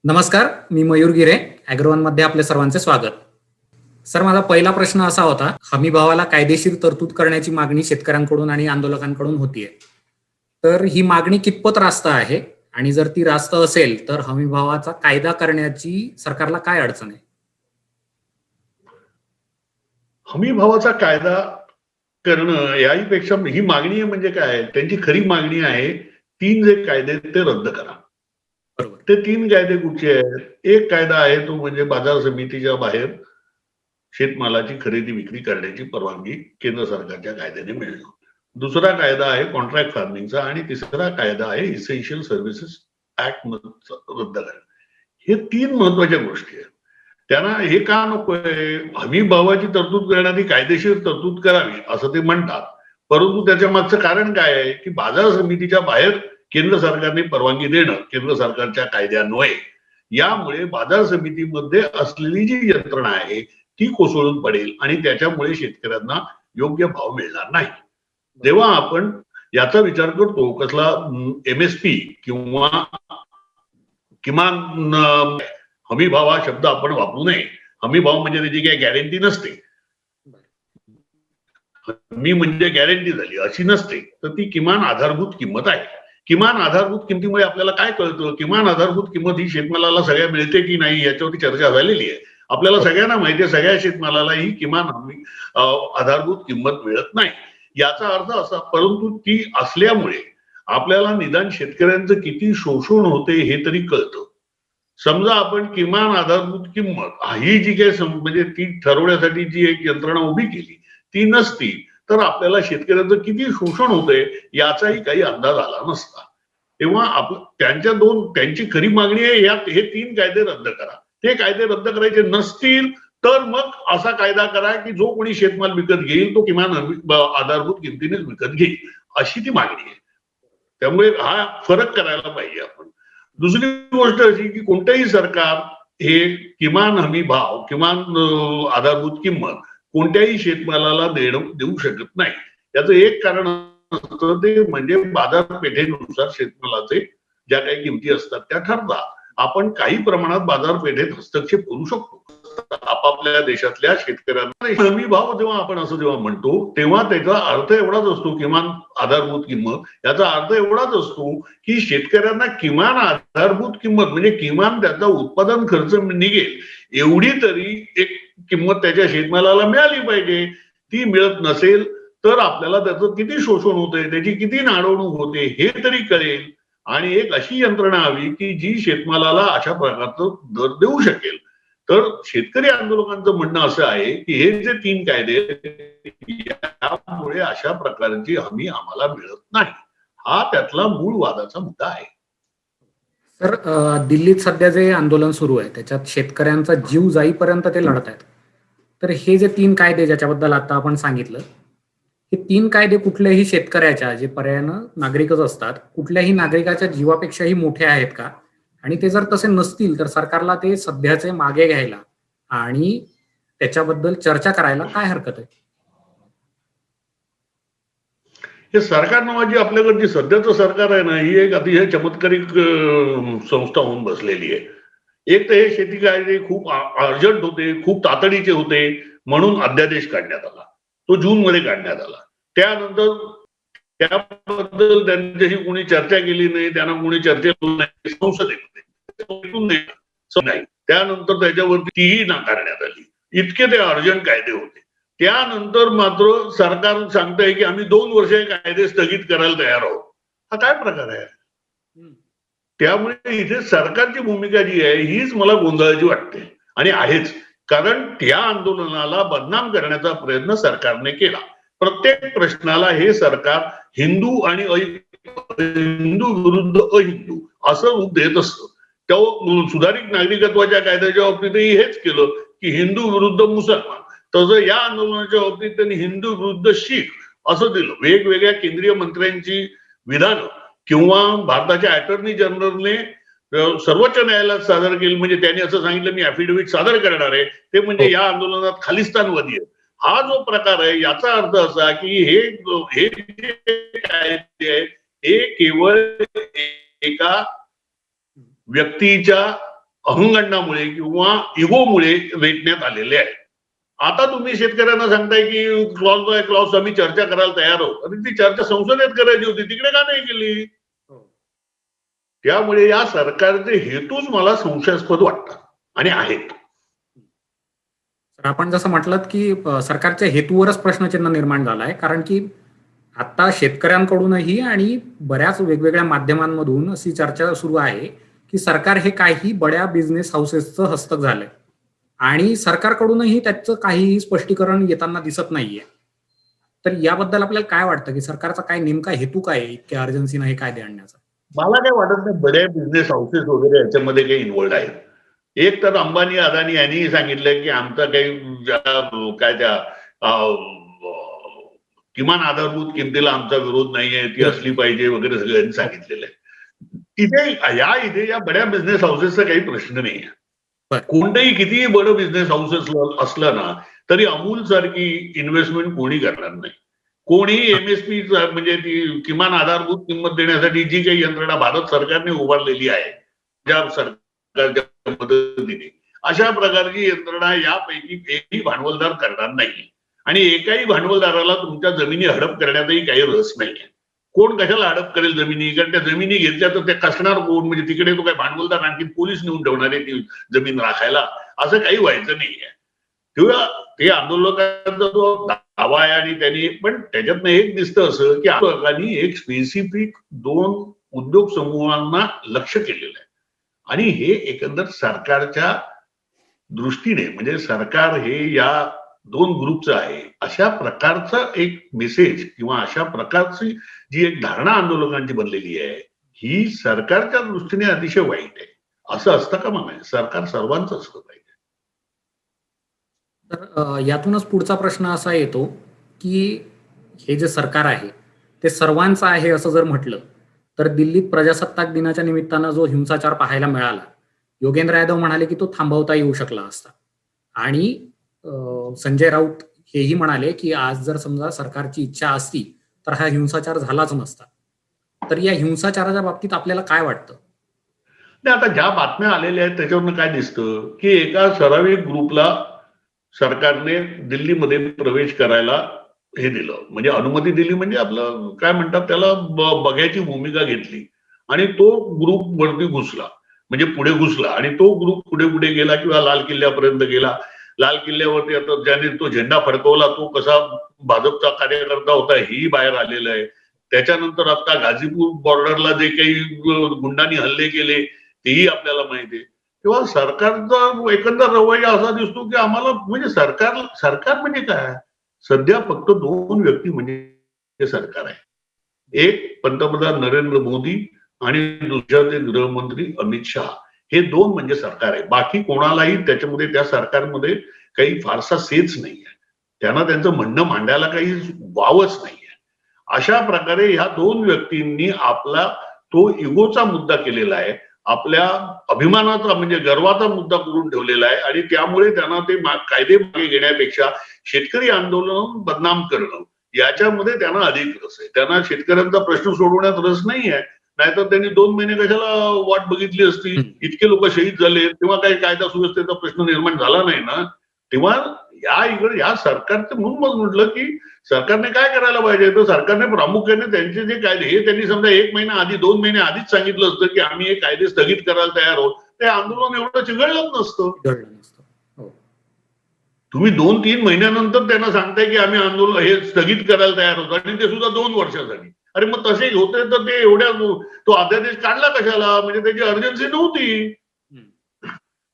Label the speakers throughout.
Speaker 1: नमस्कार, मी मयूर गिरे. ॲग्रोवन मध्ये आपले सर्वांचे स्वागत. सर, माझा पहिला प्रश्न असा होता, हमी भावाला कायदेशीर तरतूद करण्याची मागणी शेतकऱ्यांकडून आणि आंदोलकांकडून होतीये. तर ही मागणी कितपत रास्त आहे आणि जर ती रास्त असेल तर हमी भावाचा कायदा करण्याची सरकारला काय अडचण आहे?
Speaker 2: हमी भावाचा कायदा करणं याहीपेक्षा ही मागणी म्हणजे काय, त्यांची खरी मागणी आहे 3 जे कायदे आहेत ते रद्द करा.
Speaker 1: बरोबर.
Speaker 2: ते 3 कायदे कुठचे आहेत? एक कायदा आहे तो म्हणजे बाजार समितीच्या बाहेर शेतमालाची खरेदी विक्री करण्याची परवानगी केंद्र सरकारच्या कायद्याने मिळणं. दुसरा कायदा आहे कॉन्ट्रॅक्ट फार्मिंगचा आणि तिसरा कायदा आहे इसेन्शियल सर्व्हिसेस ऍक्ट रद्द करणं. हे 3 महत्वाच्या गोष्टी आहेत. त्यांना हे का नकोय, हमी भावाची तरतूद करणारी कायदेशीर तरतूद करावी असं ते म्हणतात, परंतु त्याच्या मागचं कारण काय आहे की बाजार समितीच्या बाहेर केंद्र सरकारने परवानगी देणं केंद्र सरकारच्या कायद्यान्वये, यामुळे बाजार समितीमध्ये असलेली जी यंत्रणा आहे ती कोसळून पडेल आणि त्याच्यामुळे शेतकऱ्यांना योग्य भाव मिळणार नाही. जेव्हा आपण याचा विचार करतो कसला MSP किंवा किमान हमी भाव हा शब्द आपण वापरू नये. हमी भाव म्हणजे त्याची काही गॅरंटी नसते. हमी म्हणजे गॅरंटी झाली अशी नसते, तर ती किमान आधारभूत किंमत आहे. किमान आधारभूत किमतीमुळे आपल्याला काय कळतं, किमान आधारभूत किंमत ही शेतमालाला सगळ्या मिळते की नाही याच्यावरती चर्चा झालेली आहे. आपल्याला सगळ्यांना माहिती आहे सगळ्या शेतमालाला ही किमान हमी आधारभूत किंमत मिळत नाही. याचा अर्थ असा, परंतु ती असल्यामुळे आपल्याला निदान शेतकऱ्यांचं किती शोषण होते हे तरी कळतं. समजा आपण किमान आधारभूत किंमत ही जी काही म्हणजे ती ठरवण्यासाठी जी एक यंत्रणा उभी केली ती नसती तर आपल्याला शेतकऱ्यांचं किती शोषण होतंय याचाही काही अंदाज आला नसता. तेव्हा त्यांची खरी मागणी आहे हे 3 कायदे रद्द करा. ते कायदे रद्द करायचे नसतील तर मग असा कायदा करा की जो कोणी शेतमाल विकत घेईल तो किमान आधारभूत किमतीनेच विकत घेईल, अशी ती मागणी आहे. त्यामुळे हा फरक करायला पाहिजे आपण. दुसरी गोष्ट अशी की कोणतंही सरकार हे किमान हमी भाव, किमान आधारभूत किंमत कोणत्याही शेतमालाला देऊ शकत नाही. याचं एक कारण असतं ते म्हणजे बाजारपेठेनुसार शेतमालाचे ज्या काही किमती असतात त्या ठरतात. आपण काही प्रमाणात बाजारपेठेत हस्तक्षेप करू शकतो आपापल्या देशातल्या शेतकऱ्यांना. हमी भाव जेव्हा आपण असं जेव्हा म्हणतो तेव्हा त्याचा अर्थ एवढाच असतो, किमान आधारभूत किंमत, याचा अर्थ एवढाच असतो की शेतकऱ्यांना किमान आधारभूत किंमत म्हणजे किमान त्याचा उत्पादन खर्च निघेल एवढी तरी एक किंमत त्याच्या शेतमालाला मिळाली पाहिजे. ती मिळत नसेल तर आपल्याला त्याचं किती शोषण होतंय, त्याची किती नाडवणूक होते हे तरी कळेल. आणि एक अशी यंत्रणा हवी की जी शेतमालाला अशा प्रकारचं दर देऊ शकेल. तर शेतकरी आंदोलकांचं म्हणणं असं आहे की हे जे 3 कायदे यामुळे अशा प्रकारची हमी आम्हाला मिळत नाही. हा त्यातला मूळ वादाचा मुद्दा आहे.
Speaker 1: सर, दिल्लीत सध्या जे आंदोलन सुरू आहे त्याच्यात शेतकऱ्यांचा जीव जाईपर्यंत ते लढत आहेत. तर हे जे 3 कायदे ज्याच्याबद्दल आता आपण सांगितलं, हे 3 कायदे कुठल्याही शेतकऱ्याच्या, जे पर्यायानं नागरिकच असतात, कुठल्याही नागरिकाच्या जीवापेक्षाही मोठे आहेत का? आणि ते जर तसे नसतील तर सरकारला ते सध्याचे मागे घ्यायला आणि त्याच्याबद्दल चर्चा करायला काय हरकत आहे?
Speaker 2: हे सरकार नावाची आपल्याकडची सध्याचं सरकार आहे ना, ही एक अतिशय चमत्कारिक संस्था होऊन बसलेली आहे. एक तर हे शेती कायदे खूप अर्जंट होते, खूप तातडीचे होते म्हणून अध्यादेश काढण्यात आला. तो जून मध्ये काढण्यात आला. त्यानंतर त्याबद्दल त्यांच्याशी कोणी चर्चा केली नाही, त्यांना कोणी चर्चेला नाही, संसदेमध्ये नाही. त्यानंतर त्याच्यावरती तीही नाकारण्यात आली. इतके ते अर्जंट कायदे होते. त्यानंतर मात्र सरकार सांगतंय की आम्ही 2 वर्ष हे कायदे स्थगित करायला तयार आहोत. हा काय प्रकार आहे? त्यामुळे इथे सरकारची भूमिका जी आहे हीच मला गोंधळाची वाटते आणि आहेच. कारण त्या आंदोलनाला बदनाम करण्याचा प्रयत्न सरकारने केला. प्रत्येक प्रश्नाला हे सरकार हिंदू आणि हिंदू विरुद्ध अहिंदू असं रूप देत असतं. त्या सुधारित नागरिकत्वाच्या कायद्याच्या बाबतीतही हेच केलं की हिंदू विरुद्ध मुसलमान. तसं या आंदोलनाच्या बाबतीत त्यांनी हिंदू विरुद्ध शीख असं दिलं. वेगवेगळ्या केंद्रीय मंत्र्यांची विधानं किंवा भारताच्या अटॉर्नी जनरलने सर्वोच्च न्यायालयात सादर केली, म्हणजे त्यांनी असं सांगितलं मी ऍफिडेव्हिट सादर करणार आहे, ते म्हणजे या आंदोलनात खालिस्तानवादी आहे. हा जो प्रकार आहे याचा अर्थ असा की हे जे कायदे आहेत हे केवळ एका व्यक्तीच्या अहंगंडामुळे किंवा इगोमुळे रेटण्यात आलेले आहे. आता तुम्ही शेतकऱ्यांना सांगताय की क्लॉज बाय क्लॉज आम्ही चर्चा करायला तयार आहोत. आणि ती चर्चा संसदेत करायची होती, तिकडे का नाही केली? त्यामुळे या सरकारचे हेतूच मला संशयास्पद वाटतात आणि आहेत.
Speaker 1: तर आपण जसं म्हटलं की सरकारच्या हेतूवरच प्रश्नचिन्ह निर्माण झालं आहे, कारण की आता शेतकऱ्यांकडूनही आणि बऱ्याच वेगवेगळ्या माध्यमांमधून अशी चर्चा सुरू आहे की सरकार हे काही बड्या बिझनेस हाऊसेसचं हस्तक झालंय आणि सरकारकडूनही त्याचं काहीही स्पष्टीकरण येताना दिसत नाहीये. तर याबद्दल आपल्याला काय वाटतं की सरकारचा काय नेमका हेतू काय आहे इतक्या अर्जन्सीनं हे कायदे आणण्याचा?
Speaker 2: मला काय वाटत नाही बड्या बिझनेस हाऊसेस वगैरे याच्यामध्ये काही इन्व्हॉल्ड आहेत. एक तर अंबानी अदानी यांनी सांगितलंय की आमचा काही काय त्या किमान आधारभूत किमतीला आमचा विरोध नाहीये, ती असली पाहिजे वगैरे सगळ्यांनी सांगितलेलं आहे. इथे या बड्या बिझनेस हाऊसेसचा काही प्रश्न नाही आहे. कोणतंही कितीही बडं बिझनेस हाऊसेस असलं ना तरी अमूल सारखी इन्व्हेस्टमेंट कोणी करणार नाही. कोणीही एमएसपी म्हणजे ती किमान आधारभूत किंमत देण्यासाठी जी काही यंत्रणा भारत सरकारने उभारलेली आहे, ज्या सरकारच्या मदतीने, अशा प्रकारची यंत्रणा यापैकी एकही भांडवलदार करणार नाही. आणि एकाही भांडवलदाराला तुमच्या जमिनी हडप करण्यातही काही रस नाहीये. कोण कशाला हडप करेल जमिनी? कारण त्या जमिनी घेतल्या तर त्या कसणार कोण? म्हणजे तिकडे तो काय भांडवलदार आणखी पोलीस नेऊन ठेवणार आहे ती जमीन राखायला? असं काही व्हायचं नाहीये. किंवा ते आंदोलकांचा जो दावा आहे आणि त्यांनी, पण त्याच्यातनं एक दिसतं असं की आंदोलकांनी एक स्पेसिफिक 2 उद्योग समूहांना लक्ष केलेलं आहे. आणि हे एकंदर सरकारच्या दृष्टीने, म्हणजे सरकार हे या 2 ग्रुपचं आहे अशा प्रकारचा एक मेसेज किंवा अशा प्रकारची जी एक धारणा आंदोलकांची बनलेली आहे, ही सरकारच्या दृष्टीने अतिशय वाईट आहे. असं असतं का? म्हणाय सरकार सर्वांचं असलं पाहिजे.
Speaker 1: तर यातूनच पुढचा प्रश्न असा येतो की हे जे सरकार आहे ते सर्वांचं आहे असं जर म्हटलं तर दिल्लीत प्रजासत्ताक दिनाच्या निमित्तानं जो हिंसाचार पाहायला मिळाला, योगेंद्र यादव म्हणाले की तो थांबवता येऊ शकला असता. आणि संजय राऊत हेही म्हणाले की आज जर समजा सरकारची इच्छा असती तर हा हिंसाचार झालाच नसता. तर या हिंसाचाराच्या बाबतीत आपल्याला काय वाटतं?
Speaker 2: नाही, आता ज्या बातम्या आलेल्या आहेत त्याच्यावरनं काय दिसतं की एका ठराविक ग्रुपला सरकारने दिल्लीमध्ये प्रवेश करायला हे दिलं, म्हणजे अनुमती दिली, म्हणजे आपलं काय म्हणतात त्याला, बघ्याची भूमिका घेतली आणि तो ग्रुप वरती घुसला, म्हणजे पुढे घुसला आणि तो ग्रुप पुढे पुढे गेला किंवा लाल किल्ल्यापर्यंत गेला. लाल किल्ल्यावरती आता ज्याने तो झेंडा फडकवला तो कसा भाजपचा कार्यकर्ता होता हेही बाहेर आलेलं आहे. त्याच्यानंतर आता गाझीपूर बॉर्डरला जे काही गुंडांनी हल्ले केले तेही आपल्याला माहिती आहे. तेव्हा सरकारचा एकंदर रवैया असा दिसतो की आम्हाला, म्हणजे सरकार म्हणजे काय? सध्या फक्त 2 व्यक्ती म्हणजे सरकार आहे. एक पंतप्रधान नरेंद्र मोदी आणि दुसरे गृहमंत्री अमित शहा. हे 2 म्हणजे सरकार आहे. बाकी कोणालाही त्याच्यामध्ये, त्या सरकारमध्ये काही फारसा सेच नाहीये. त्यांना त्यांचं म्हणणं मांडायला काही वावच नाहीये. अशा प्रकारे ह्या 2 व्यक्तींनी आपला तो इगोचा मुद्दा केलेला आहे, आपल्या अभिमानाचा म्हणजे गर्वाचा मुद्दा करून ठेवलेला आहे. आणि त्यामुळे त्यांना ते कायदे मागे घेण्यापेक्षा शेतकरी आंदोलन बदनाम करणं याच्यामध्ये त्यांना अधिक रस आहे. त्यांना शेतकऱ्यांचा प्रश्न सोडवण्यात रस नाही आहे. नाहीतर त्यांनी 2 महिने कशाला वाट बघितली असती? इतके लोक शहीद झाले तेव्हा काही कायदा सुव्यवस्थेचा प्रश्न निर्माण झाला नाही ना. तेव्हा या सरकारचं, म्हणून मग म्हटलं की सरकारने काय करायला पाहिजे, तर सरकारने प्रामुख्याने त्यांचे जे कायदे, हे त्यांनी समजा 1 महिना आधी 2 महिने आधीच सांगितलं असतं की आम्ही हे कायदे स्थगित करायला तयार आहोत, ते आंदोलन एवढं चिघळलंच नसतं. तुम्ही 2-3 महिन्यानंतर त्यांना सांगताय की आम्ही आंदोलन हे स्थगित करायला तयार होतो आणि ते सुद्धा 2 वर्षासाठी. अरे मग तसे होते तर ते एवढ्या, तो अध्यादेश काढला कशाला? म्हणजे त्याची अर्जन्सी नव्हती.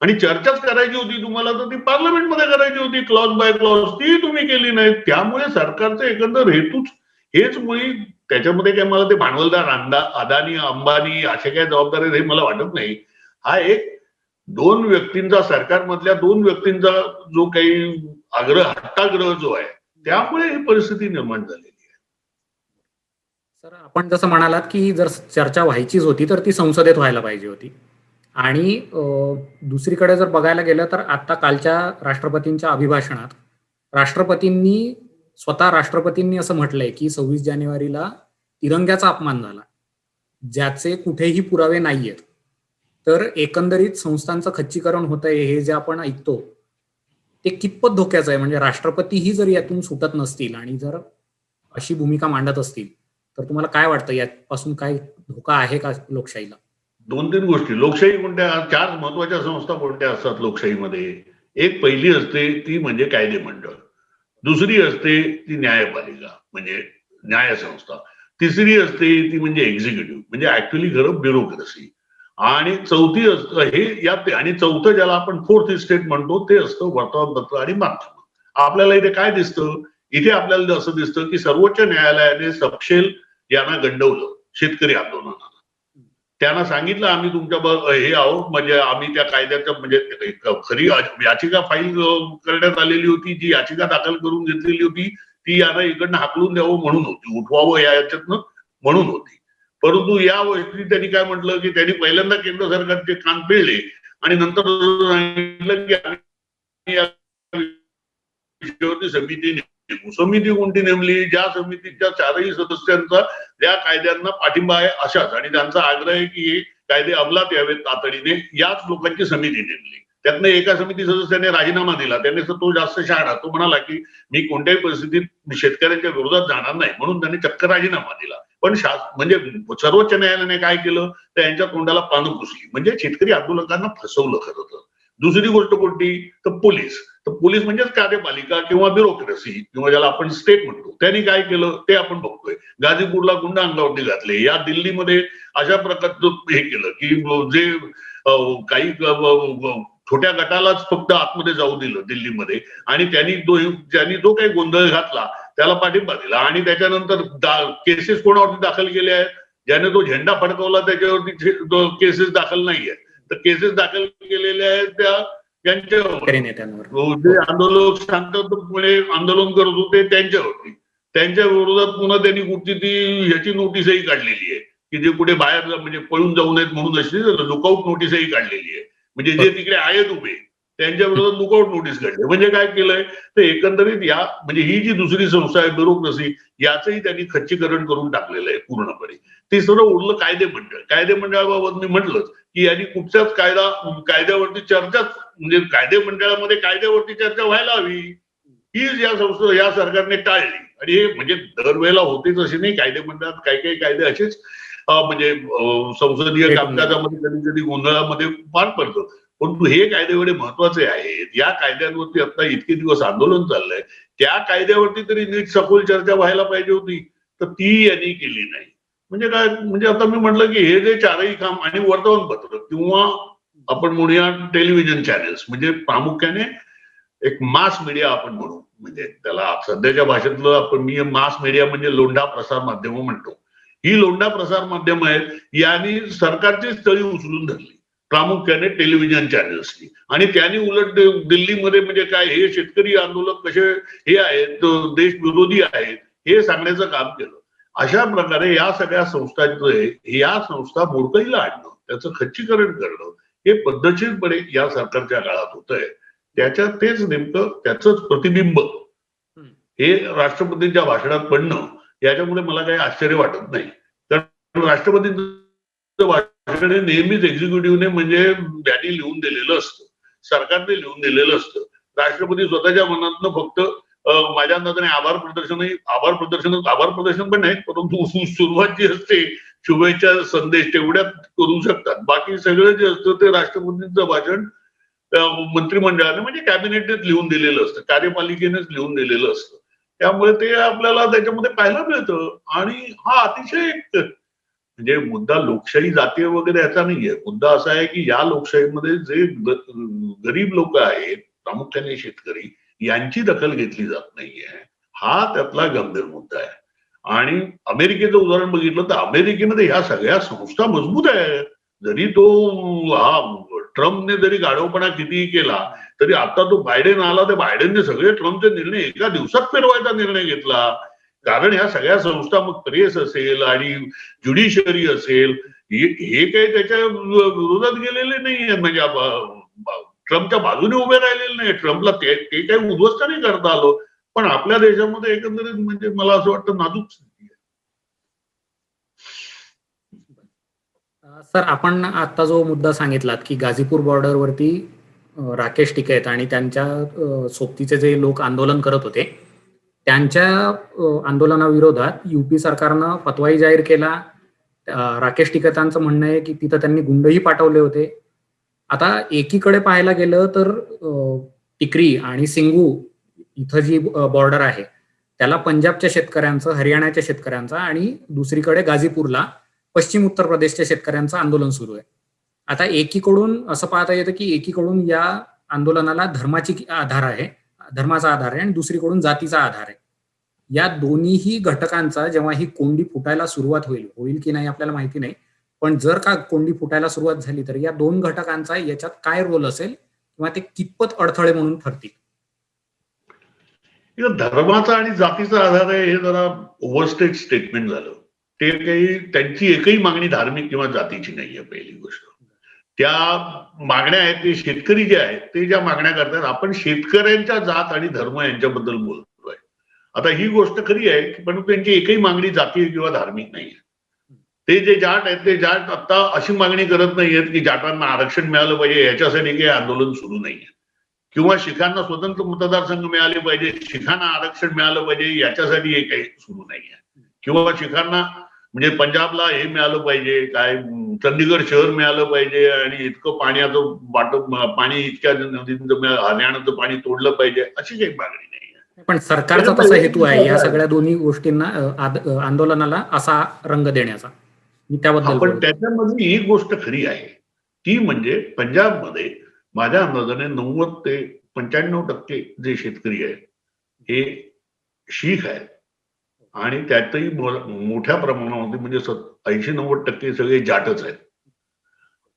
Speaker 2: आणि चर्चाच करायची होती तुम्हाला तर ती पार्लमेंटमध्ये करायची होती, क्लॉज बाय क्लॉज, ती तुम्ही केली नाही. त्यामुळे सरकारचं एकंदर हेतूच हेच मुळी, त्याच्यामध्ये काय मला ते भांडवलदार अदानी अंबानी असे काय जबाबदारी हे मला वाटत नाही. हा एक 2 व्यक्तींचा, सरकारमधल्या 2 व्यक्तींचा जो काही हट्टाग्रह जो आहे, त्यामुळे ही परिस्थिती निर्माण झालेली आहे.
Speaker 1: सर, आपण जसं म्हणालात की जर चर्चा व्हायचीच होती तर ती संसदेत व्हायला पाहिजे होती. आणि दुसरीकडे जर बघायला गेलं तर आता कालच्या राष्ट्रपतींच्या अभिभाषणात राष्ट्रपतींनी असं म्हटलंय की 26 जानेवारीला तिरंग्याचा अपमान झाला, ज्याचे कुठेही पुरावे नाहीयेत. तर एकंदरीत संस्थांचं खच्चीकरण होत आहे हे जे आपण ऐकतो ते कितपत धोक्याचं आहे? म्हणजे राष्ट्रपतीही जर यातून सुटत नसतील आणि जर अशी भूमिका मांडत असतील तर तुम्हाला काय वाटतं यापासून काय धोका आहे का लोकशाहीला?
Speaker 2: 2-3 गोष्टी. लोकशाही कोणत्या 4 महत्वाच्या संस्था कोणत्या असतात लोकशाहीमध्ये? एक पहिली असते ती म्हणजे कायदे मंडळ. दुसरी असते ती न्यायपालिका म्हणजे न्याय संस्था. तिसरी असते ती म्हणजे एक्झिक्युटिव्ह म्हणजे ऍक्च्युअली खरं ब्युरोक्रेसी. आणि चौथी असतं हे यात आणि चौथं ज्याला आपण फोर्थ इस्टेट म्हणतो ते असतं वर्तमानपत्र आणि माध्यम. आपल्याला इथे काय दिसतं? इथे आपल्याला असं दिसतं की सर्वोच्च न्यायालयाने सपशेल यांना गंडवलं शेतकरी आंदोलनाला. त्यांना सांगितलं आम्ही तुमच्या हे आहोत म्हणजे आम्ही त्या कायद्याच्या म्हणजे खरी याचिका फाईल करण्यात आलेली होती, जी याचिका दाखल करून घेतलेली होती ती यांना इकडनं हाकलून द्यावं म्हणून होती, उठवावं याच्यातनं म्हणून होती. परंतु या गोष्टी त्यांनी काय म्हटलं की त्यांनी पहिल्यांदा केंद्र सरकारचे कान पिळले आणि नंतर सांगितलं की आम्ही या विषयावरती समिती नेमू. समिती कोणती नेमली? ज्या समितीच्या 4ही सदस्यांचा त्या कायद्यांना पाठिंबा आहे अशाच आणि त्यांचा आग्रह आहे की हे कायदे अंमलात यावेत तातडीने याच लोकांची समिती नेमली. त्यातनं एका समिती सदस्याने राजीनामा दिला. त्याने तो जास्त शहाणा तो म्हणाला की मी कोणत्याही परिस्थितीत शेतकऱ्यांच्या विरोधात जाणार नाही म्हणून त्यांनी चक्क राजीनामा दिला. पण म्हणजे सर्वोच्च न्यायालयाने काय केलं तर यांच्या तोंडाला पानं पुसली म्हणजे शेतकरी आंदोलकांना फसवलं खरं तर. दुसरी गोष्ट कोणती तर पोलीस. तर पोलीस म्हणजेच कार्यपालिका किंवा ब्युरोक्रेसी किंवा ज्याला आपण स्टेट म्हणतो त्यांनी काय केलं ते आपण बघतोय. गाझीपूरला गुंड अंगावरती घातले. या दिल्लीमध्ये अशा प्रकारचं हे केलं की जे काही छोट्या गटालाच फक्त आतमध्ये जाऊ दिलं दिल्लीमध्ये आणि त्यांनी जो काही गोंधळ घातला त्याला पाठिंबा दिला आणि त्याच्यानंतर केसेस कोणावरती दाखल केल्या आहेत? ज्याने तो झेंडा फडकवला त्याच्यावरती केसेस दाखल नाही आहेत. तर केसेस दाखल केलेल्या आहेत त्या जे आंदोलक शांततापणे आंदोलन करत होते त्यांच्यावरती. त्यांच्या विरोधात पुन्हा त्यांनी कुठची ती ह्याची नोटीसही काढलेली आहे की जे कुठे बाहेर म्हणजे पळून जाऊ नयेत म्हणून अशी लुकआउट नोटीसही काढलेली आहे. म्हणजे जे तिकडे आहेत उभे त्यांच्या विरोधात लुकआउट नोटीस काढली. म्हणजे काय केलंय तर एकंदरीत या म्हणजे ही जी दुसरी संस्था आहे ब्युरोक्रेसी याचंही त्यांनी खच्चीकरण करून टाकलेलं आहे पूर्णपणे. तिसरं उरलं कायदे मंडळ. कायदे मंडळाबाबत मी म्हटलंच की यांनी कुठच्याच कायद्यावरती चर्चाच म्हणजे कायदे मंडळामध्ये कायद्यावरती चर्चा व्हायला हवी हीच या संस्था या सरकारने टाळली. आणि हे म्हणजे दरवेळेला होतेच असे नाही. कायदे मंडळात काही काही कायदे असेच म्हणजे संसदीय कामकाजामध्ये कधी कधी गोंधळामध्ये पार पडतं. परंतु हे कायदे एवढे महत्वाचे आहेत. या कायद्यांवरती आता इतके दिवस आंदोलन चाललंय त्या कायद्यावरती तरी नीट सखोल चर्चा व्हायला पाहिजे होती तर ती यांनी केली नाही. म्हणजे काय म्हणजे आता मी म्हटलं की हे जे चारही काम आणि वर्तमानपत्र किंवा आपण म्हणूया टेलिव्हिजन चॅनेल्स म्हणजे प्रामुख्याने एक मास मीडिया आपण म्हणू म्हणजे त्याला सध्याच्या भाषेतलं आपण मी मास मीडिया म्हणजे लोंढा प्रसार माध्यम म्हणतो. ही लोंढा प्रसार माध्यम आहेत यांनी सरकारचीच तळी उचलून धरली प्रामुख्याने टेलिव्हिजन चॅनेल्सनी आणि त्यांनी उलट दिल्लीमध्ये म्हणजे काय हे शेतकरी आंदोलक कसे हे आहेत देश विरोधी आहेत हे सांगण्याचं काम केलं. अशा प्रकारे या सगळ्या संस्थांचे या संस्था मोडकळीला आणणं त्याचं खच्चीकरण करणं हे पद्धतशीरपणे या सरकारच्या काळात होत आहे. त्याच्यात तेच नेमकं त्याच प्रतिबिंब हे राष्ट्रपतींच्या भाषणात पडणं याच्यामुळे मला काही आश्चर्य वाटत नाही. कारण राष्ट्रपतींचं भाषण हे नेहमीच एक्झिक्युटिव्हने म्हणजे त्यांनी लिहून दिलेलं असतं सरकारने लिहून दिलेलं असतं. राष्ट्रपती स्वतःच्या मनातनं फक्त माझ्या अंदाजाने आभार प्रदर्शन पण नाही परंतु सुरुवात जी असते शुभेच्छा संदेश तेवढ्यात करू शकतात. बाकी सगळं जे असतं ते राष्ट्रपतींचं भाषण मंत्रिमंडळाने म्हणजे कॅबिनेटनेच लिहून दिलेलं असतं कार्यपालिकेनेच लिहून दिलेलं असतं. त्यामुळे ते आपल्याला त्याच्यामध्ये पाहायला मिळतं आणि हा अतिशय म्हणजे मुद्दा लोकशाही जातीय वगैरे याचा नाहीये. मुद्दा असा आहे की या लोकशाहीमध्ये जे गरीब लोक आहेत प्रामुख्याने शेतकरी यांची दखल घेतली जात नाहीये हा त्यातला गंभीर मुद्दा आहे. आणि अमेरिकेचं उदाहरण बघितलं तर अमेरिकेमध्ये ह्या सगळ्या संस्था मजबूत आहेत. जरी तो हा ट्रम्पने जरी गाढवपणा कितीही केला तरी आता तो बायडेन आला तर बायडेनने सगळे ट्रम्पचे निर्णय एका दिवसात फिरवायचा निर्णय घेतला. कारण ह्या सगळ्या संस्था मग प्रेस असेल आणि ज्युडिशरी असेल हे काही त्याच्या विरोधात गेलेले नाही म्हणजे ट्रम्पच्या बाजूने उभे राहिलेले नाही. ट्रम्पला ते काही उद्ध्वस्त नाही करता आलं. पण आपल्या देशामध्ये एकंदरीत म्हणजे मला असं वाटतं नाजूक स्थिती आहे.
Speaker 1: सर, आपण आता जो मुद्दा सांगितलात की गाझीपूर बॉर्डरवरती राकेश टिकैत आणि त्यांच्या सोबतीचे जे लोक आंदोलन करत होते, त्यांच्या आंदोलनाविरोधात युपी सरकारनं फतवाही जाहीर केला. राकेश टिकैतांचं म्हणणं आहे की तिथं त्यांनी गुंडही पाठवले होते. आता एकीकडे पाहायला गेलं तर टिकरी आणि सिंगू इथं जी बॉर्डर आहे त्याला पंजाबच्या शेतकऱ्यांचं, हरियाणाच्या शेतकऱ्यांचा आणि दुसरीकडे गाझीपूरला पश्चिम उत्तर प्रदेशच्या शेतकऱ्यांचं आंदोलन सुरू आहे. आता एकीकडून असं पाहता येतं की एकीकडून या आंदोलनाला धर्माचा आधार आहे आणि दुसरीकडून जातीचा आधार आहे. या दोन्हीही घटकांचा जेव्हा ही कोंडी फुटायला सुरुवात होईल की नाही आपल्याला माहिती नाही, पण जर का कोंडी फुटायला सुरुवात झाली तर या दोन घटकांचा याच्यात काय रोल असेल किंवा ते कितपत अडथळे म्हणून ठरतील?
Speaker 2: धर्माचा आणि जातीचा आधार आहे हे जरा ओव्हरस्टेट स्टेटमेंट झालं. ते काही त्यांची एकही मागणी धार्मिक किंवा जातीची नाहीये. पहिली गोष्ट, त्या मागण्या आहेत ते शेतकरी जे आहेत ते ज्या मागण्या करतात, आपण शेतकऱ्यांच्या जात आणि धर्म यांच्याबद्दल बोलतोय. आता ही गोष्ट खरी आहे, पण त्यांची एकही मागणी जातीय किंवा धार्मिक नाहीये. ते जे जाट आहेत ते जाट आता अशी मागणी करत नाहीयेत की जाटांना आरक्षण मिळालं पाहिजे याच्यासाठी काही आंदोलन सुरू नाहीये, किंवा शिखांना स्वतंत्र मतदारसंघ मिळाले पाहिजे, शिखांना आरक्षण मिळालं पाहिजे याच्यासाठी हे काही सुरू नाहीये, किंवा शिखांना म्हणजे पंजाबला हे मिळालं पाहिजे, काय चंदीगड शहर मिळालं पाहिजे आणि इतकं पाण्याचं वाटप, पाणी इतक्या नदीचं हरियाणाचं पाणी तोडलं पाहिजे, अशी काही मागणी नाही.
Speaker 1: पण सरकारचा तसा हेतू आहे या सगळ्या दोन्ही गोष्टींना आंदोलनाला असा रंग देण्याचा. मी त्याबद्दल
Speaker 2: पण त्याच्यामध्ये ही गोष्ट खरी आहे, ती म्हणजे पंजाबमध्ये माझ्या अंदाजाने 90 ते 95% जे शेतकरी आहेत हे शीख आहेत आणि त्यातही मोठ्या प्रमाणामध्ये म्हणजे 80-90% सगळे जाटच आहेत.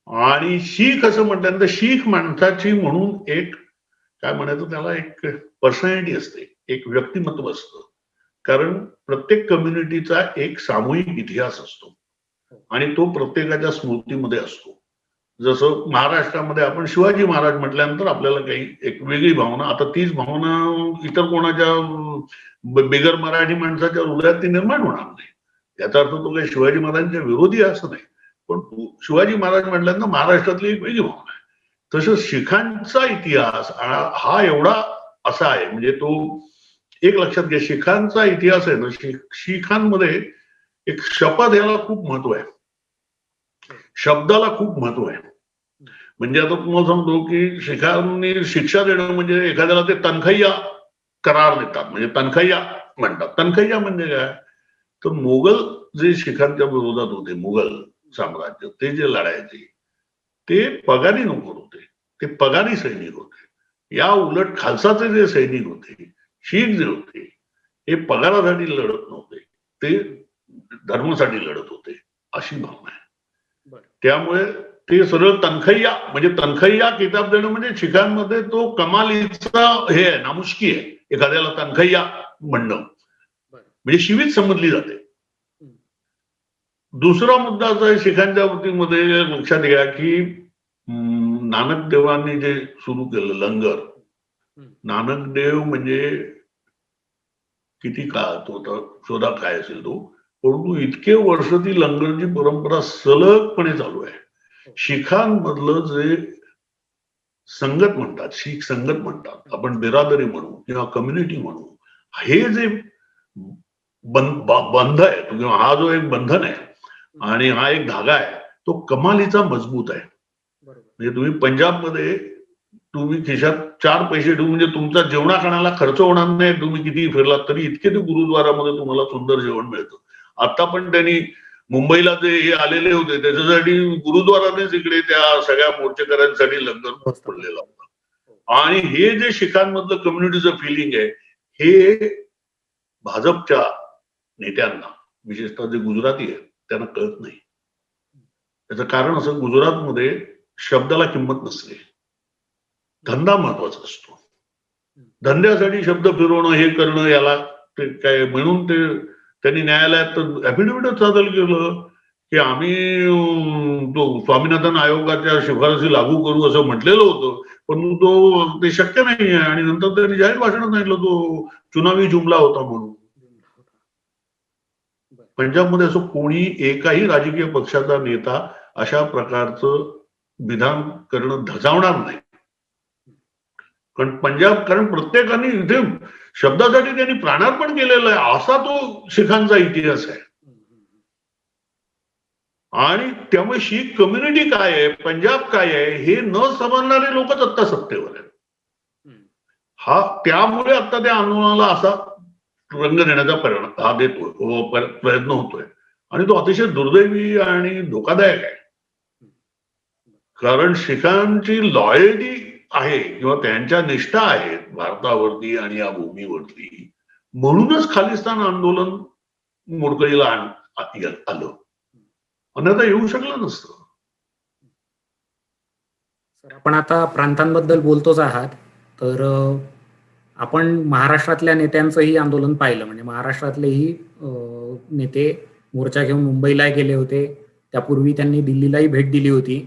Speaker 2: आणि शीख असं म्हटल्यानंतर शीख माणसाची म्हणून एक काय म्हणायचं त्याला, एक पर्सनॅलिटी असते, एक व्यक्तिमत्व असतं. कारण प्रत्येक कम्युनिटीचा एक सामूहिक इतिहास असतो आणि तो प्रत्येकाच्या स्मृतीमध्ये असतो. जसं महाराष्ट्रामध्ये आपण शिवाजी महाराज म्हटल्यानंतर आपल्याला काही एक वेगळी भावना, आता तीच भावना इतर कोणाच्या बिगर मराठी माणसाच्या हृदयात ती निर्माण होणार नाही. याचा अर्थ तो काही शिवाजी महाराजांच्या विरोधी असं नाही, पण शिवाजी महाराज म्हटल्यानंतर महाराष्ट्रातली एक वेगळी भावना आहे. तसं शिखांचा इतिहास हा एवढा असा आहे, म्हणजे तो एक लक्षात घ्या, शिखांचा इतिहास आहे ना, शिखांमध्ये एक शपथ याला खूप महत्व आहे, शब्दाला खूप महत्व आहे. म्हणजे आता तुम्हाला सांगतो की शिखांनी शिक्षा देणं म्हणजे एखाद्याला ते तनखैया करार देतात, म्हणजे तनखैया म्हणतात. तनखैया म्हणजे काय, तर मोगल जे शिखांच्या विरोधात होते, मुघल साम्राज्य, ते जे लढायचे ते पगारी नोकर होते, ते पगारी सैनिक होते. या उलट खालसाचे जे सैनिक होते, शीख जे होते, हे पगारासाठी लढत नव्हते, ते धर्मासाठी लढत होते, अशी भावना आहे. त्यामुळे ते सरळ तनखैया, म्हणजे तनखैया किताब देणं म्हणजे शिखांमध्ये तो कमालीचा हे आहे, नामुष्की आहे एखाद्याला तनखैया म्हणणं, म्हणजे शिवीच समजली जाते. दुसरा मुद्दा असा आहे शिखांच्या बाबतीमध्ये लक्षात घ्या की नानक देवांनी जे सुरू केलं लंगर, नानक देव म्हणजे किती काळ तो होता शोधा काय असेल तो, परंतु इतके वर्ष ती लंगरची परंपरा सलगपणे चालू आहे. शिखांमधलं जे संगत म्हणतात, शीख संगत म्हणतात, आपण बिरादरी म्हणू किंवा कम्युनिटी म्हणू, हे जे बंध आहे किंवा हा जो एक बंधन आहे आणि हा एक धागा आहे, तो कमालीचा मजबूत आहे. म्हणजे तुम्ही पंजाबमध्ये तुम्ही खिशात 4 पैसे ठेवून, म्हणजे तुमचा जेवणा खाण्याला खर्च होणार नाही, तुम्ही किती फिरलात तरी इतके ते गुरुद्वारामध्ये तुम्हाला सुंदर जेवण मिळतं. आता पण त्यांनी मुंबईला जे हे आलेले होते त्याच्यासाठी गुरुद्वारानेच इकडे त्या सगळ्या मोर्चेकऱ्यांसाठी लंगर पडलेला होता. आणि हे जे शिखांमधलं कम्युनिटीचं फिलिंग आहे हे भाजपच्या नेत्यांना, विशेषतः जे गुजराती आहेत त्यांना कळत नाही. त्याचं कारण असं, गुजरातमध्ये शब्दाला किंमत नसते, धंदा महत्वाचा असतो. धंद्यासाठी शब्द फिरवणं हे करणं याला ते काय म्हणून ते त्यांनी न्यायालयात ऍफिडेव्हिट सादर केलं की आम्ही तो स्वामीनाथन आयोगाच्या शिफारसी लागू करू असं म्हटलेलं होतं, पण तो ते शक्य नाही आहे. आणि नंतर त्यांनी जाहीर भाषणात सांगितलं तो चुनावी जुमला होता म्हणून. पंजाबमध्ये असं कोणी एकाही राजकीय पक्षाचा नेता अशा प्रकारचं विधान करणं धजावणार नाही. कारण प्रत्येकाने इथे शब्दासाठी त्यांनी प्राणार्पण केलेलं आहे, असा तो शिखांचा इतिहास आहे. आणि त्यामुळे शीख कम्युनिटी काय आहे, पंजाब काय आहे, हे न समजणारे लोकच आता सत्तेवर आहेत. त्यामुळे आता त्या आंदोलनाला असा रंग देण्याचा प्रयत्न होतोय आणि तो अतिशय दुर्दैवी आणि धोकादायक आहे. कारण शिखांची लॉयल्टी आहे किंवा त्यांच्या निष्ठा आहेत भारतावरती आणि या भूमीवरती, म्हणूनच खालिस्तान आंदोलन मोडकळीला आलं, अन्यथा येऊ शकलं नसतं.
Speaker 1: आपण आता प्रांतांबद्दल बोलतोच आहात, तर आपण महाराष्ट्रातल्या नेत्यांचंही आंदोलन पाहिलं. म्हणजे महाराष्ट्रातलेही नेते मोर्चा घेऊन मुंबईला गेले होते. त्यापूर्वी त्यांनी दिल्लीलाही भेट दिली होती.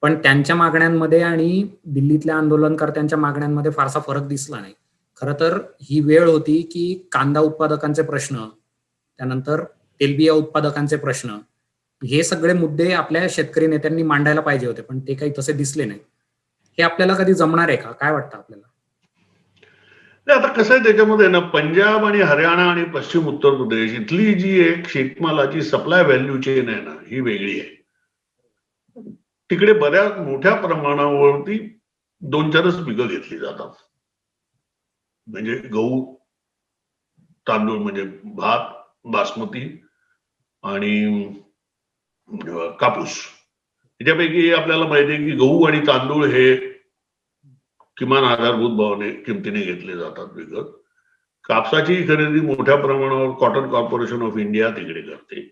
Speaker 1: पण त्यांच्या मागण्यांमध्ये आणि दिल्लीतल्या आंदोलनकर्त्यांच्या मागण्यांमध्ये फारसा फरक दिसला नाही. खरं तर ही वेळ होती की कांदा उत्पादकांचे प्रश्न, त्यानंतर तेलबिया उत्पादकांचे प्रश्न, हे सगळे मुद्दे आपल्या शेतकरी नेत्यांनी मांडायला पाहिजे होते, पण ते काही तसे दिसले नाही. हे आपल्याला कधी जमणार आहे का? काय वाटतं आपल्याला?
Speaker 2: आता कसं आहे त्याच्यामध्ये ना, पंजाब आणि हरियाणा आणि पश्चिम उत्तर प्रदेश इथली जी एक शेतमालाची सप्लाय व्हॅल्यू चेन आहे ना, ही वेगळी आहे. तिकडे बऱ्याच मोठ्या प्रमाणावरती 2-4च पिकं घेतली जातात. म्हणजे गहू, तांदूळ म्हणजे भात, बासमती आणि कापूस. त्याच्यापैकी आपल्याला माहिती आहे की गहू आणि तांदूळ हे किमान आधारभूत किमतीने घेतले जातात विकत. कापसाची खरेदी मोठ्या प्रमाणावर कॉटन कॉर्पोरेशन ऑफ इंडिया तिकडे करते.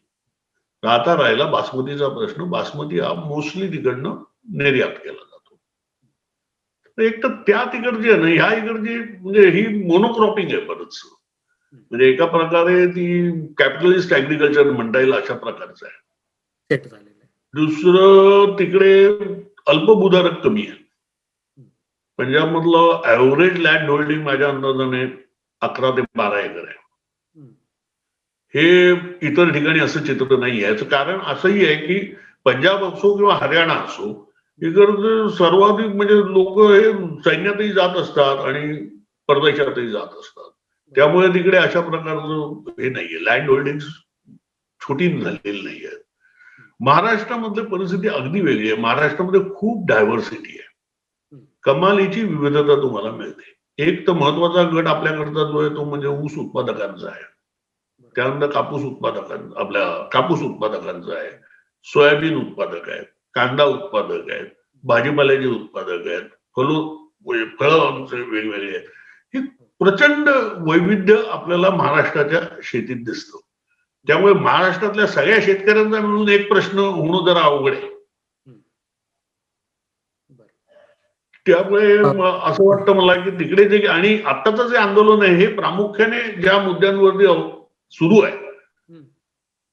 Speaker 2: आता राहिला बासमतीचा प्रश्न. बासमती हा मोस्टली तिकडनं निर्यात केला जातो. एक तर त्या तिकडची आहे ना, ह्या इकडची म्हणजे ही मोनोक्रॉपिंग आहे बरंच. म्हणजे एका प्रकारे ती कॅपिटलिस्ट ऍग्रिकल्चर म्हणता येईल अशा प्रकारचं आहे. दुसरं तिकडे अल्पभूधारक कमी आहे. पंजाब मधलं ऍव्हरेज लँड होल्डिंग माझ्या अंदाजाने 11 ते 12 एकर आहे. हे इतर ठिकाणी असं चित्र नाही आहे. याचं कारण असंही आहे की पंजाब असो किंवा हरियाणा असो, इकडे सर्वाधिक म्हणजे लोक हे सैन्यातही जात असतात आणि परदेशातही जात असतात. त्यामुळे तिकडे अशा प्रकारचं हे नाहीये, लँड होल्डिंग छोटी झालेली नाहीये. महाराष्ट्रामधली परिस्थिती अगदी वेगळी आहे. महाराष्ट्रामध्ये खूप डायव्हर्सिटी आहे, कमालीची विविधता तुम्हाला मिळते. एक तर महत्वाचा गट आपल्याकडचा जो आहे तो म्हणजे ऊस उत्पादकांचा आहे. त्यानंतर कापूस उत्पादकांचा आहे, सोयाबीन उत्पादक आहेत, कांदा उत्पादक आहेत, भाजीपाल्याचे उत्पादक आहेत, फळं वेगवेगळे आहेत. हे प्रचंड वैविध्य आपल्याला महाराष्ट्राच्या शेतीत दिसतं. त्यामुळे महाराष्ट्रातल्या सगळ्या शेतकऱ्यांचा मिळून एक प्रश्न होणं जरा अवघड आहे. त्यामुळे असं वाटतं मला की तिकडे जे आणि आत्ताचं जे आंदोलन आहे हे प्रामुख्याने ज्या मुद्द्यांवरती सुरू आहे,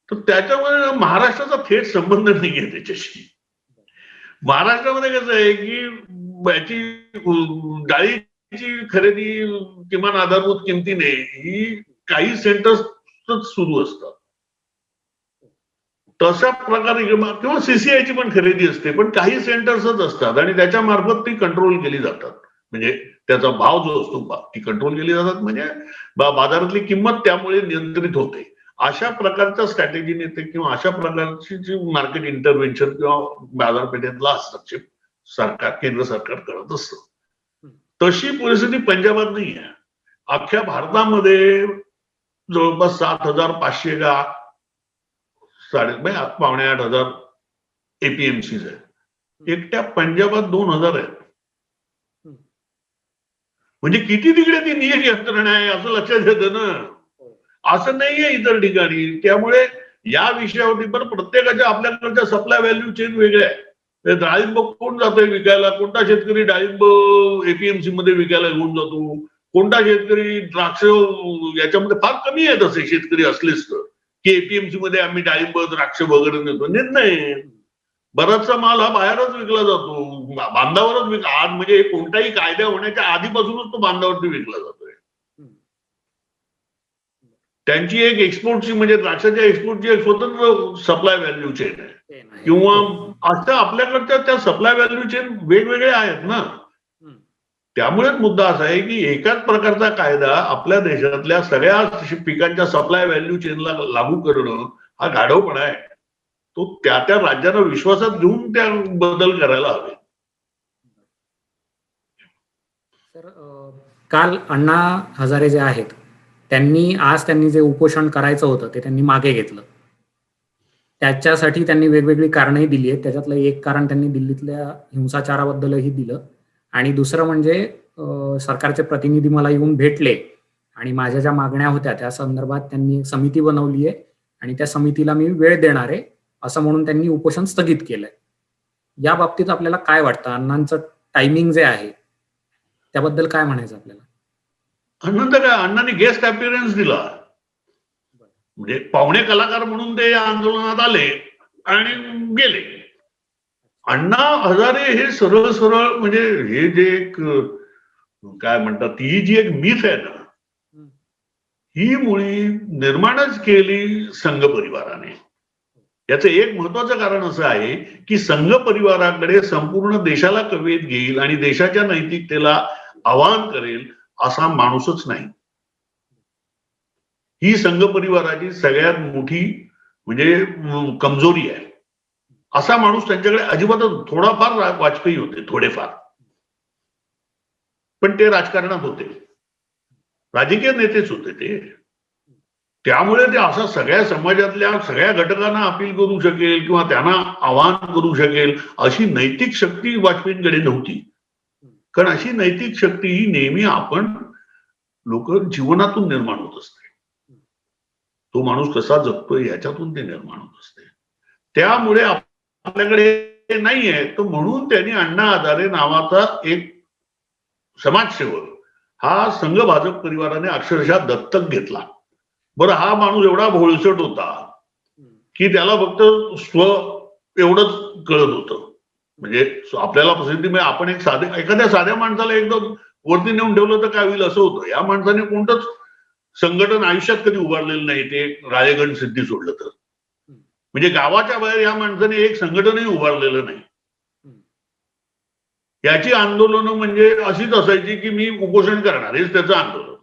Speaker 2: तर त्याच्यामध्ये महाराष्ट्राचा थेट संबंध नाहीये त्याच्याशी. महाराष्ट्रामध्ये कसं आहे की याची डाळीची खरेदी किमान आधारभूत किमतीने ही काही सेंटर्स सुरू असतात. तशा प्रकारे किंवा सीसीआयची पण खरेदी असते, पण काही सेंटर्सच असतात आणि त्याच्या मार्फत ती कंट्रोल केली जातात. म्हणजे त्याचा भाव जो असतो ती कंट्रोल केली जातात, म्हणजे बाजारातली किंमत त्यामुळे नियंत्रित होते. अशा प्रकारच्या स्ट्रॅटेजीने ते किंवा अशा प्रकारची जी मार्केट इंटरव्हेन्शन किंवा बाजारपेठेतला हस्तक्षेप केंद्र सरकार करत असतं. तशी परिस्थिती पंजाबात नाही आहे. अख्ख्या भारतामध्ये जवळपास 7,500 का 8,500 एपीएमसीज आहेत. एकट्या पंजाबात 2,000 आहेत. म्हणजे किती तिकडे ती नियत यंत्रणा आहे असं लक्षात येतं ना. असं नाहीये इतर ठिकाणी. त्यामुळे या विषयावरती पण प्रत्येकाच्या आपल्याकडच्या सप्लाय व्हॅल्यू चेन वेगळ्या आहे. डाळिंब कोण जातोय विकायला, कोणता शेतकरी डाळिंब एपीएमसी मध्ये विकायला घेऊन जातो, कोणता शेतकरी द्राक्ष, याच्यामध्ये फार कमी आहेत असे शेतकरी असलेच तर की एपीएमसी मध्ये आम्ही डाळिंब द्राक्ष वगैरे नेतो. नेत नाही. बराचसा माल हा बाहेरच विकला जातो, बांधावरच आज म्हणजे कोणताही कायदा होण्याच्या आधीपासूनच तो बांधावरती विकला जातोय. त्यांची एक एक्सपोर्टची म्हणजे द्राक्षाच्या एक्सपोर्टची एक स्वतंत्र सप्लाय व्हॅल्यू चेन आहे
Speaker 1: ते नाही.
Speaker 2: किंवा
Speaker 1: हो.
Speaker 2: आता आपल्याकडच्या त्या सप्लाय व्हॅल्यू चेन वेगवेगळे आहेत ना.
Speaker 1: हम्म.
Speaker 2: त्यामुळेच मुद्दा असा आहे की एकाच प्रकारचा कायदा आपल्या देशातल्या सगळ्या पिकांच्या सप्लाय व्हॅल्यू चेनला लागू करणं हा गाढवपणा आहे. तो त्या त्या राज्यांना विश्वासात घेऊन त्या बदल करायला हवे.
Speaker 1: तर काल अण्णा हजारे जे आहेत त्यांनी जे उपोषण करायचं होतं ते त्यांनी मागे घेतलं. त्याच्यासाठी त्यांनी वेगवेगळी कारणंही दिली आहेत. त्याच्यातलं एक कारण त्यांनी दिल्लीतल्या हिंसाचाराबद्दलही दिलं आणि दुसरं म्हणजे सरकारचे प्रतिनिधी मला येऊन भेटले आणि माझ्या ज्या मागण्या होत्या त्या संदर्भात त्यांनी एक समिती बनवली आहे आणि त्या समितीला मी वेळ देणार आहे असं म्हणून त्यांनी उपोषण स्थगित केलंय. या बाबतीत आपल्याला काय वाटतं? अण्णांचं टायमिंग जे आहे त्याबद्दल काय म्हणायचं आपल्याला?
Speaker 2: नंतर काय अण्णांनी गेस्ट अपीअरन्स दिला म्हणजे पाहुणे कलाकार म्हणून ते या आंदोलनात आले आणि गेले. अण्णा हजारे हे सरळ सरळ म्हणजे हे जे एक काय म्हणतात ही जी एक मिथ आहे ना ही मुळी निर्माणच केली संघ परिवाराने. याचं एक महत्वाचं कारण असं आहे की संघ परिवाराकडे संपूर्ण देशाला कवेत घेईल आणि देशाच्या नैतिकतेला आवाहन करेल असा माणूसच नाही. ही संघ परिवाराची सगळ्यात मोठी म्हणजे कमजोरी आहे. असा माणूस त्यांच्याकडे अजिबातच थोडाफार वाजपेयी होते थोडेफार पण ते राजकारणात होते राजकीय नेतेच होते ते. त्यामुळे ते असा सगळ्या समाजातल्या सगळ्या घटकांना अपील करू शकेल किंवा त्यांना आवाहन करू शकेल अशी नैतिक शक्ती वाजपेयींकडे नव्हती. कारण अशी नैतिक शक्ती ही नेहमी आपण लोक जीवनातून निर्माण होत असते. तो माणूस कसा जगतोय याच्यातून ते निर्माण होत असते. त्यामुळे आपल्याकडे नाहीये तो म्हणून त्यांनी अण्णा हजारे नावाचा एक समाजसेवक हा संघ भाजप परिवाराने अक्षरशः दत्तक घेतला. बरं हा माणूस एवढा भोळसट होता की त्याला फक्त स्व एवढंच कळत होतं. म्हणजे आपल्याला प्रसिद्धी म्हणजे आपण एक एखाद्या साध्या माणसाला एकदम वरती नेऊन ठेवलं तर काय होईल असं होतं. या माणसाने कोणतंच संघटन आयुष्यात कधी उभारलेलं नाही ते राळेगण सिद्धी सोडलं तर. म्हणजे गावाच्या बाहेर या माणसाने एक संघटनही उभारलेलं नाही. याची आंदोलनं म्हणजे अशीच असायची की मी उपोषण करणार हेच त्याचं आंदोलन.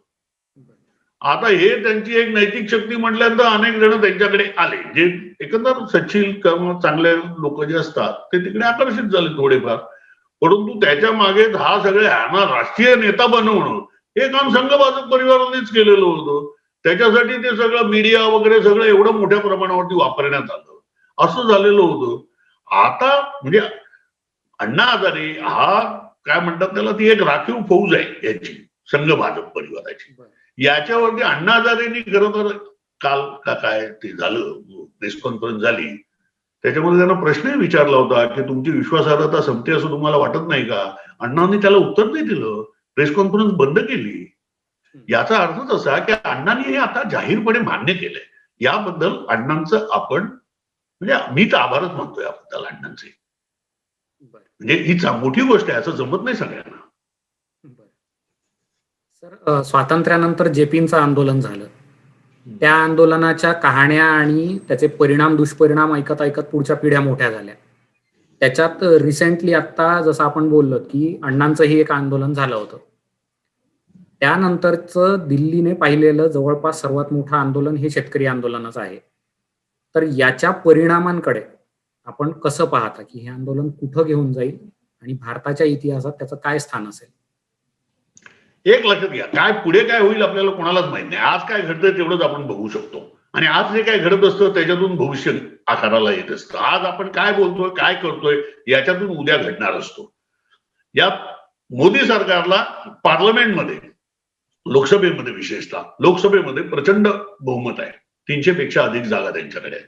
Speaker 2: आता हे त्यांची एक नैतिक शक्ती म्हटल्यानंतर अनेक जण त्यांच्याकडे आले जे एकंदर सच्शील किंवा चांगले लोक जे असतात ते तिकडे आकर्षित झाले थोडेफार. परंतु त्याच्या मागे हा सगळे ह्यांना राष्ट्रीय नेता बनवणं हे काम संघ भाजप परिवारानेच केलेलं होतं. त्याच्यासाठी ते सगळं मीडिया वगैरे सगळं एवढं मोठ्या प्रमाणावरती वापरण्यात आलं असं झालेलं होतं. आता म्हणजे अण्णा हजारे हा काय म्हणतात त्याला ती एक राखीव फौज आहे याची संघ भाजप परिवाराची. याच्यावरती अण्णा हजारेंनी खरं तर काल का काय ते झालं प्रेस कॉन्फरन्स झाली त्याच्यामध्ये त्यांना प्रश्नही विचारला होता की तुमची विश्वासार्हता संपते असं तुम्हाला वाटत नाही का. अण्णांनी त्याला उत्तर नाही दिलं. प्रेस कॉन्फरन्स बंद केली. याचा अर्थच असा की अण्णांनी हे आता जाहीरपणे मान्य केलंय. याबद्दल अण्णांचं आपण म्हणजे मी तर आभारच मानतो याबद्दल अण्णांचे. म्हणजे ही मोठी गोष्ट आहे असं जमत नाही सगळ्यांना.
Speaker 1: सर स्वातंत्र्यानंतर जेपींचं आंदोलन झालं. त्या आंदोलनाच्या कहाण्या आणि त्याचे परिणाम दुष्परिणाम ऐकत ऐकत पुढच्या पिढ्या मोठ्या झाल्या. त्याच्यात रिसेंटली आता जसं आपण बोललो की अण्णांचंही एक आंदोलन झालं होतं. त्यानंतरचं दिल्लीने पाहिलेलं जवळपास सर्वात मोठं आंदोलन हे शेतकरी आंदोलनच आहे. तर याच्या परिणामांकडे आपण कसं पाहता की हे आंदोलन कुठं घेऊन जाईल आणि भारताच्या इतिहासात त्याचं काय स्थान असेल?
Speaker 2: एक लक्षात घ्या काय पुढे काय होईल आपल्याला कोणालाच माहित नाही. आज काय घडतंय तेवढंच आपण बघू शकतो आणि आज जे काय घडत असतं त्याच्यातून भविष्य आकाराला येत असतं. आज आपण काय बोलतोय काय करतोय याच्यातून उद्या घडणार असतो. यात मोदी सरकारला पार्लमेंटमध्ये लोकसभेमध्ये विशेषतः लोकसभेमध्ये प्रचंड बहुमत आहे. 300 पेक्षा अधिक जागा त्यांच्याकडे आहे.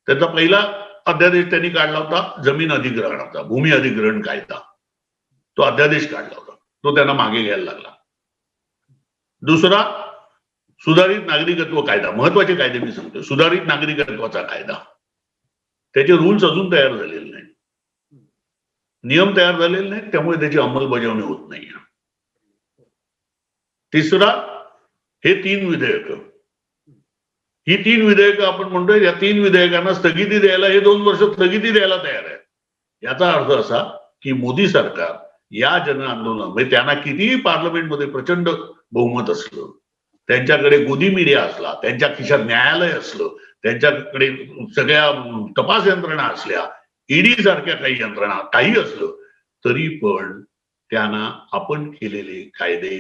Speaker 2: त्याचा पहिला अध्यादेश त्यांनी काढला होता जमीन अधिग्रहणाचा भूमी अधिग्रहण कायदा. तो अध्यादेश काढला होता तो त्यांना मागे घ्यायला लागला. दुसरा सुधारित नागरिकत्व कायदा महत्वाचे कायदे मी सांगतो. सुधारित नागरिकत्वाचा कायदा त्याचे रूल्स अजून तयार झालेले नाही. नियम तयार झालेले नाहीत त्यामुळे त्याची अंमलबजावणी होत नाही. तिसरा हे 3 विधेयक ही 3 विधेयकं आपण म्हणतोय, या 3 विधेयकांना स्थगिती द्यायला हे 2 वर्ष स्थगिती द्यायला तयार आहे. याचा अर्थ असा की मोदी सरकार या जन आंदोलन म्हणजे त्यांना कितीही पार्लमेंटमध्ये प्रचंड बहुमत असलं, त्यांच्याकडे गोदी मीडिया असला, त्यांच्या खिशात न्यायालय असलं, त्यांच्याकडे सगळ्या तपास यंत्रणा असल्या, ईडी सारख्या काही यंत्रणा काही असलं, तरी पण त्यांना आपण केलेले कायदे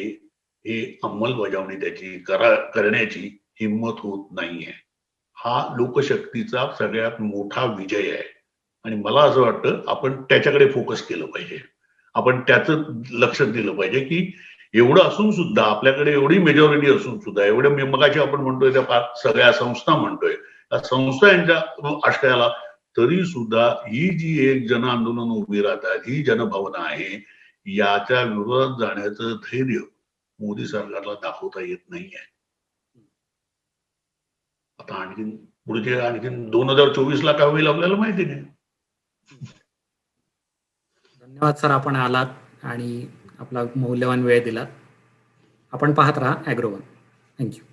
Speaker 2: हे अंमलबजावणी त्याची करण्याची हिंमत होत नाहीये. हा लोकशक्तीचा सगळ्यात मोठा विजय आहे आणि मला असं वाटतं आपण त्याच्याकडे फोकस केलं पाहिजे. आपण त्याचं लक्ष दिलं पाहिजे की एवढं असून सुद्धा आपल्याकडे एवढी मेजॉरिटी असून सुद्धा एवढ्या मगाशी आपण म्हणतोय त्या सगळ्या संस्था म्हणतोय त्या संस्था यांच्या आश्रयाला तरी सुद्धा ही जी एक जन आंदोलन उभी राहतात, ही जनभावना आहे, याच्या विरोधात जाण्याचं धैर्य मोदी सरकारला दाखवता येत नाहीये. आता आणखीन पुढचे आणखीन 2024ला काय होईल आपल्याला माहिती नाही.
Speaker 1: धन्यवाद सर, आपण आलात आणि आपला मौल्यवान वेळ दिलात. आपण पाहत राहा ॲग्रोवन. थँक्यू.